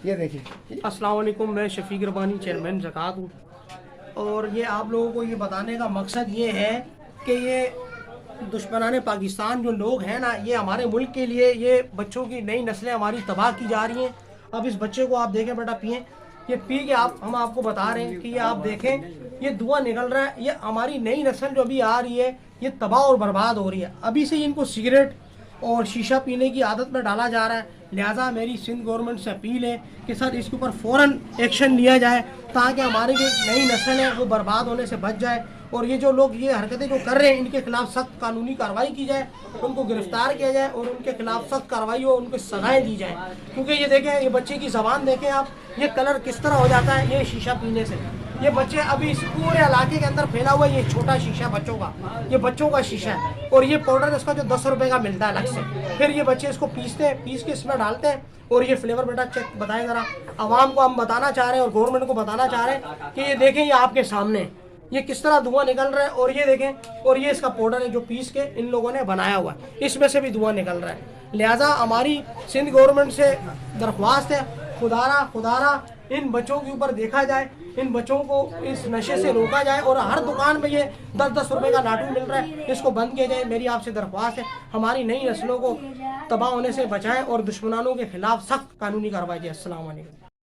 ये देखिए। अस्सलाम वालेकुम, मैं शफीक रबानी चेयरमैन ज़कात हूँ। और ये आप लोगों को ये बताने का मकसद ये है कि ये दुश्मनाने पाकिस्तान जो लोग हैं ना, ये हमारे मुल्क के लिए ये बच्चों की नई नस्लें हमारी तबाह की जा रही हैं। अब इस बच्चे को आप देखें बेटा, पिए, ये पी के हम आपको बता रहे हैं कि ये आप देखें, ये धुआं निकल रहा है। ये हमारी नई नस्ल जो अभी आ रही है, ये तबाह और बर्बाद हो रही है। अभी से इनको सिगरेट और शीशा पीने की आदत में डाला जा रहा है। लिहाजा मेरी सिंध गवर्नमेंट से अपील है कि सर इसके ऊपर फ़ौरन एक्शन लिया जाए, ताकि हमारी जो नई नस्ल है वो बर्बाद होने से बच जाए। और ये जो लोग ये हरकतें जो कर रहे हैं, इनके खिलाफ सख्त कानूनी कार्रवाई की जाए, उनको गिरफ्तार किया जाए और उनके खिलाफ सख्त कार्रवाई हो, उनको सजाएं दी जाए। क्योंकि ये देखें, ये बच्चे की ज़बान देखें आप, ये कलर किस तरह हो जाता है ये शीशा पीने से। ये बच्चे अभी इस पूरे इलाके के अंदर फैला हुआ है, ये छोटा शीशा बच्चों का, ये बच्चों का शीशा है। और ये पाउडर इसका जो 10 रुपए का मिलता है अलग से, फिर ये बच्चे इसको पीसते हैं, पीस के इसमें डालते हैं। और ये फ्लेवर बेटा चेक बताएं ज़रा, आवाम को हम बताना चाह रहे हैं और गवर्नमेंट को बताना चाह रहे हैं कि ये देखें, ये आपके सामने ये किस तरह धुआं निकल रहा है। और ये देखें, और ये इसका पाउडर है जो पीस के इन लोगों ने बनाया हुआ है, इसमें से भी धुआं निकल रहा है। लिहाजा हमारी सिंध गवर्नमेंट से दरख्वास्त है, खुदारा इन बच्चों के ऊपर देखा जाए, इन बच्चों को इस नशे से रोका जाए। और हर दुकान में ये 10-10 रुपए का लाटू मिल रहा है, इसको बंद किया जाए। मेरी आपसे दरख्वास्त है, हमारी नई नस्लों को तबाह होने से बचाएं और दुश्मनानों के खिलाफ सख्त कानूनी कार्रवाई जाए। अस्सलाम वालेकुम।